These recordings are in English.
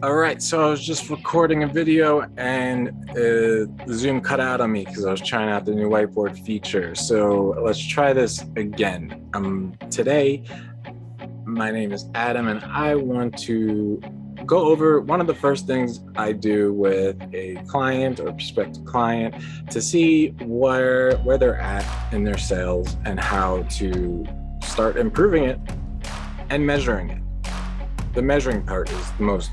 All right, so I was just recording a video and Zoom cut out on me because I was trying out the new whiteboard feature. So let's try this again. Today, my name is Adam and I want to go over one of the first things I do with a client or prospective client to see where they're at in their sales and how to start improving it and measuring it. The measuring part is the most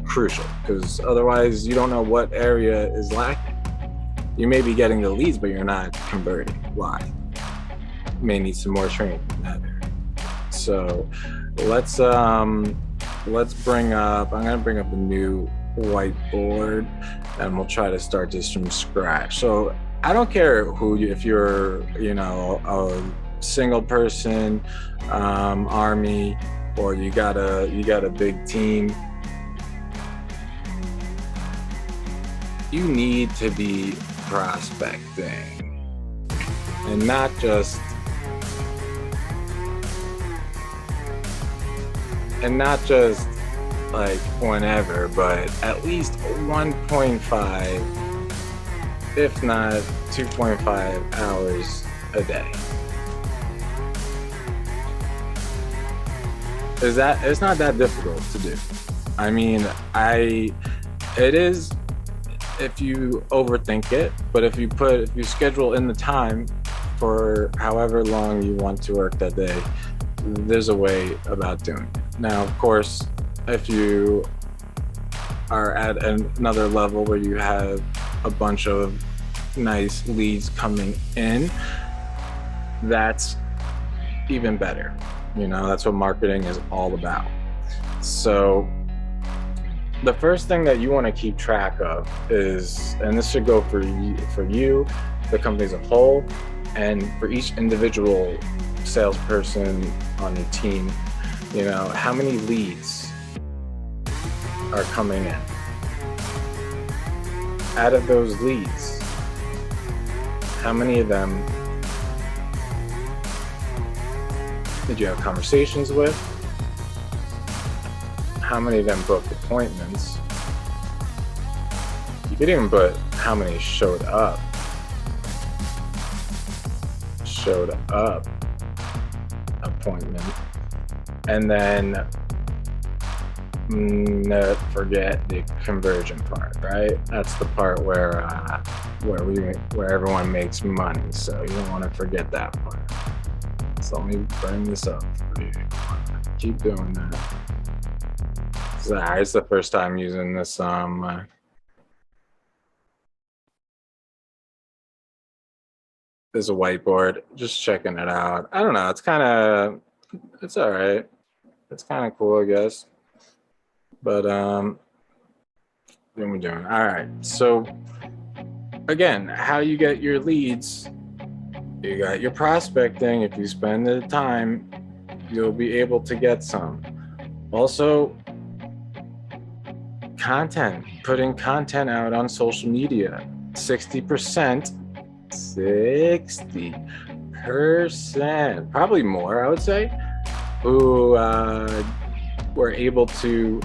crucial because otherwise you don't know what area is lacking. You may be getting the leads, but you're not converting. Why? You may need some more training in that area. So let's bring up, I'm gonna bring up a new whiteboard and we'll try to start this from scratch. So I don't care if you're, a single person, army, or you got a big team. You need to be prospecting and not just like whenever, but at least 1.5, if not 2.5 hours a day. It's not that difficult to do. I mean, it is if you overthink it, but if you schedule in the time for however long you want to work that day, there's a way about doing it. Now, of course, if you are at another level where you have a bunch of nice leads coming in, that's even better. That's what marketing is all about. So the first thing that you want to keep track of is, and this should go for you, the company as a whole, and for each individual salesperson on your team, how many leads are coming in. Out of those leads, how many of them did you have conversations with? How many of them booked appointments? You could even put how many showed up appointment. And then forget the conversion part, right? That's the part where everyone makes money. So you don't want to forget that part. So let me bring this up for you. Keep doing that. It's the first time using this this whiteboard, just checking it out. I don't know, it's all right. It's kind of cool, I guess. But then we're doing all right. So again, how you get your leads, you got your prospecting. If you spend the time, you'll be able to get some. Also, content, putting content out on social media. 60%, probably more, I would say, who were able to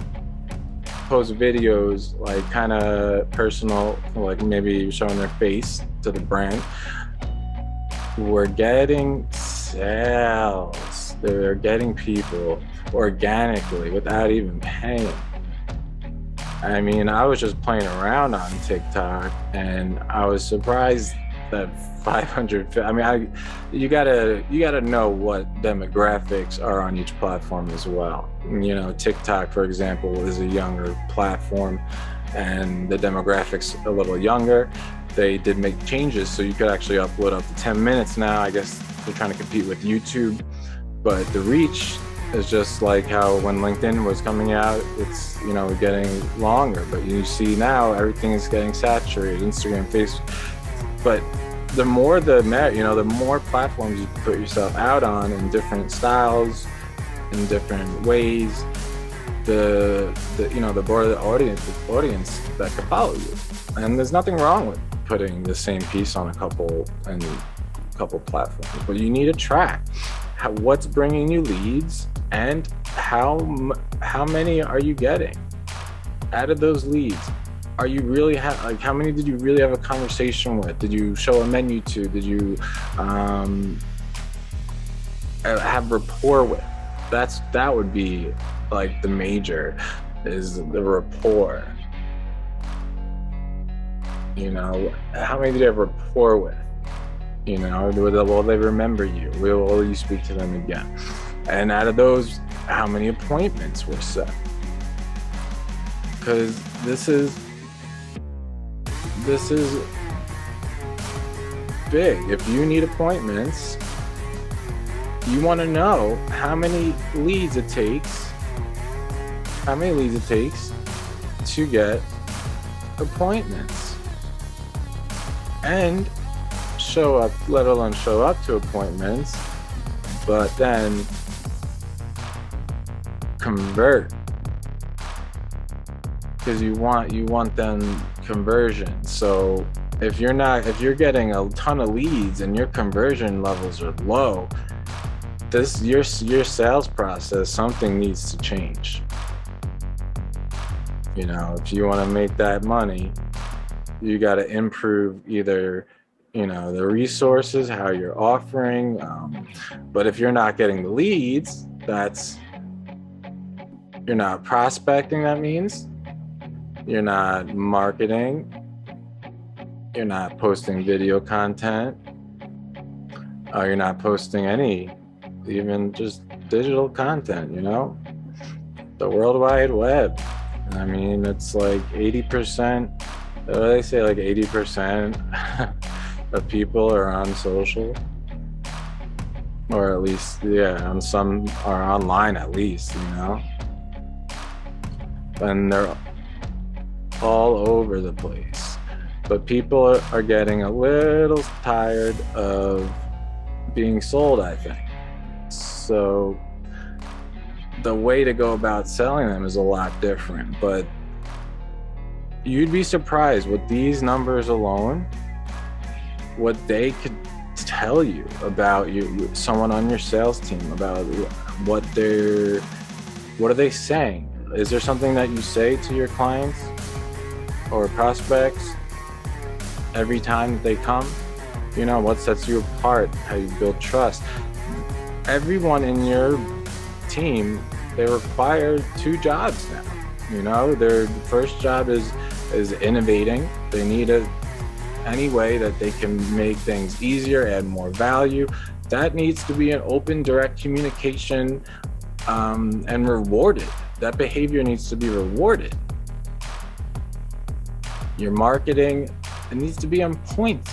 post videos like kind of personal, like maybe showing their face to the brand, were getting sales. They're getting people organically without even paying. I mean, I was just playing around on TikTok and I was surprised that 500, you gotta know what demographics are on each platform as well. TikTok, for example, is a younger platform and the demographics a little younger. They did make changes so you could actually upload up to 10 minutes now. I guess they're trying to compete with YouTube, but the reach is just like how when LinkedIn was coming out, it's getting longer, but you see now everything is getting saturated, Instagram, Facebook. But the more the more platforms you put yourself out on in different styles, in different ways, the broader the audience that could follow you. And there's nothing wrong with putting the same piece on a couple platforms, but you need to track what's bringing you leads and how many are you getting. Out of those leads, are you really like, how many did you really have a conversation with? Did you show a menu to? Did you have rapport with? That would be like the major, is the rapport. You know, how many did you have rapport with? You know, will they remember you? Will you speak to them again? And out of those, how many appointments were set? Because this is big. If you need appointments, you want to know how many leads it takes to get appointments and show up, let alone show up to appointments, but then convert, because you want them conversion. So if you're getting a ton of leads and your conversion levels are low, your sales process, something needs to change. You know, if you want to make that money, you got to improve either, you know, the resources, how you're offering. But if you're not getting the leads, you're not prospecting. That means you're not marketing. You're not posting video content. You're not posting even just digital content, you know? The World Wide Web. I mean, it's like 80%, they say like 80% of people are on social, or at least, on some are online at least, you know? And they're all over the place. But people are getting a little tired of being sold, I think. So the way to go about selling them is a lot different, but you'd be surprised with these numbers alone, what they could tell you about you, someone on your sales team, about what are they saying? Is there something that you say to your clients or prospects every time that they come? You know, what sets you apart, how you build trust. Everyone in your team, they require 2 jobs now. You know, their first job is innovating. They need any way that they can make things easier, add more value. That needs to be an open, direct communication, and rewarded. That behavior needs to be rewarded. Your marketing, it needs to be on point.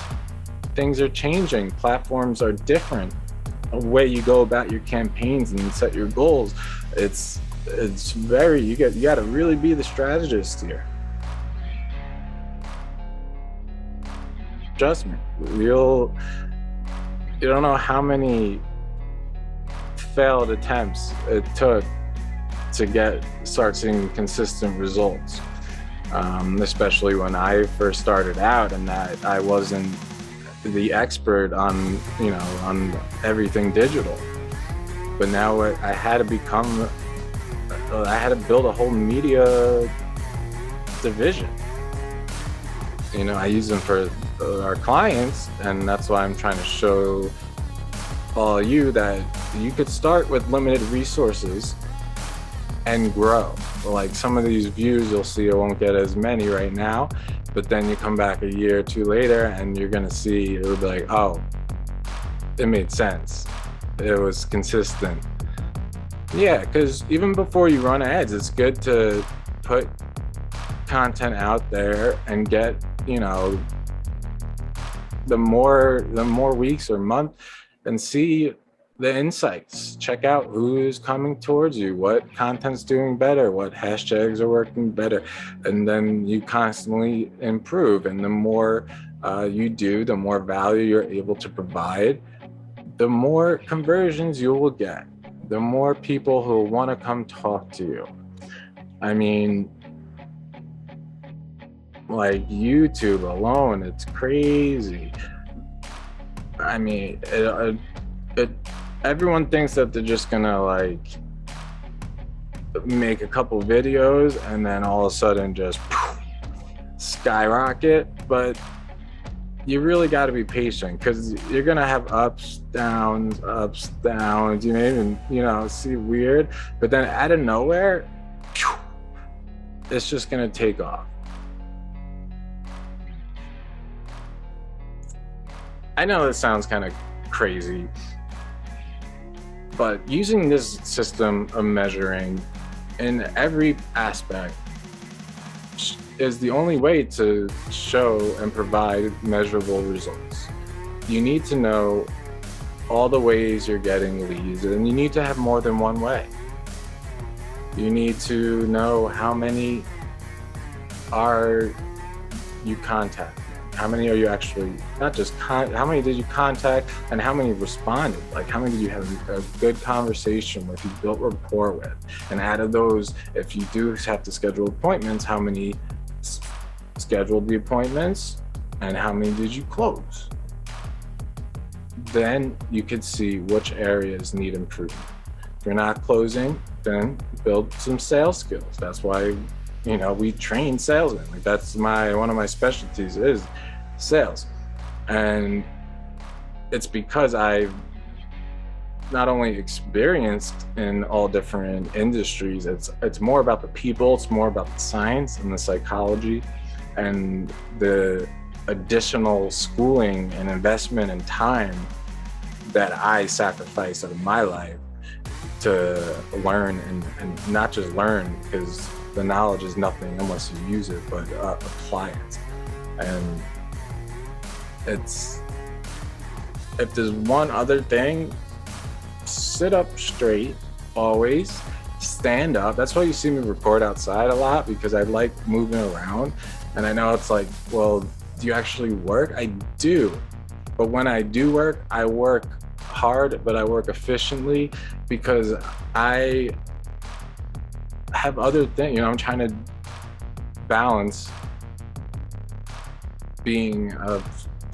Things are changing. Platforms are different. The way you go about your campaigns and set your goals, it's very, you got to really be the strategist here. Trust me, you don't know how many failed attempts it took to start seeing consistent results. Especially when I first started out, and that I wasn't the expert on everything digital. But now I had to build a whole media division. You know, I use them for our clients, and that's why I'm trying to show all you that you could start with limited resources and grow. Like some of these views you'll see, I won't get as many right now, but then you come back a year or 2 later and you're gonna see, it'll be like, oh, it made sense. It was consistent. Yeah, because even before you run ads, it's good to put content out there and get, you know, the more weeks or month, and see the insights. Check out who's coming towards you, what content's doing better, what hashtags are working better, and then you constantly improve. And the more you do, the more value you're able to provide, the more conversions you will get, the more people who want to come talk to you. I mean, like YouTube alone, it's crazy. I mean, everyone thinks that they're just gonna like make a couple videos and then all of a sudden just skyrocket. But you really got to be patient because you're gonna have ups, downs, ups, downs. You may even, see weird, but then out of nowhere, it's just gonna take off. I know this sounds kind of crazy, but using this system of measuring in every aspect is the only way to show and provide measurable results. You need to know all the ways you're getting leads, and you need to have more than one way. You need to know how many are you contacting, how many are you actually, not just how many did you contact and how many responded, like how many did you have a good conversation with, you built rapport with, and out of those, if you do have to schedule appointments, how many scheduled the appointments and how many did you close. Then you could see which areas need improvement. If you're not closing, then build some sales skills. That's why we train salesmen. Like that's one of my specialties is sales. And it's because I've not only experienced in all different industries, it's more about the people, it's more about the science and the psychology and the additional schooling and investment and time that I sacrifice out of my life to learn and not just learn, because the knowledge is nothing unless you use it, but apply it. And if there's one other thing, sit up straight, always stand up. That's why you see me record outside a lot, because I like moving around. And I know it's like, well, do you actually work? I do. But when I do work, I work hard, but I work efficiently because I have other things. I'm trying to balance being a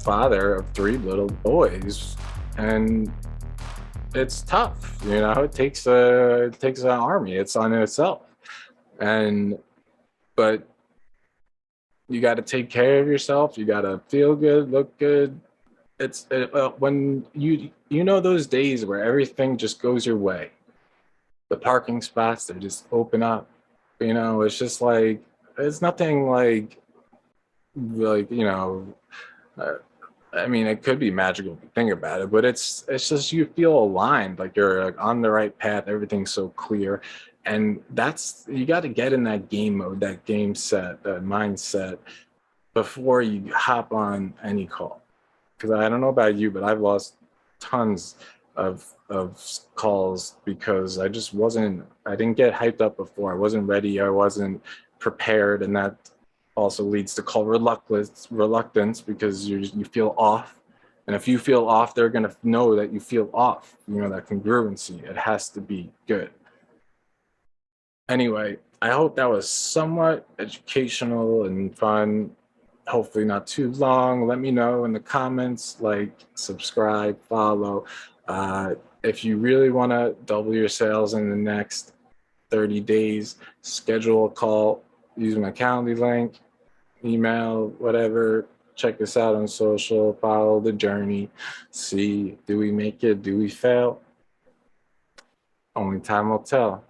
father of 3 little boys, and it's tough. It takes an army. It's on itself, but you got to take care of yourself. You got to feel good, look good. When those days where everything just goes your way, the parking spots, they just open up. It's just like, it's nothing like it could be magical if you think about it, but it's just you feel aligned, like you're on the right path. Everything's so clear, and you got to get in that game mode, that game set, that mindset before you hop on any call. Because I don't know about you, but I've lost tons of calls because I didn't get hyped up before. I wasn't ready. I wasn't prepared, and that also leads to call reluctance because you feel off. And if you feel off, they're going to know that you feel off. That congruency, it has to be good. Anyway, I hope that was somewhat educational and fun. Hopefully not too long. Let me know in the comments, subscribe, follow. If you really want to double your sales in the next 30 days, schedule a call. Use my calendar link, email, whatever. Check us out on social, follow the journey. See, do we make it? Do we fail? Only time will tell.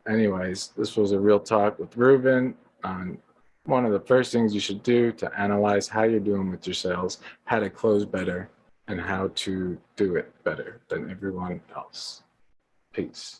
Anyways, this was a real talk with Rubin on one of the first things you should do to analyze how you're doing with your sales, how to close better, and how to do it better than everyone else. Peace.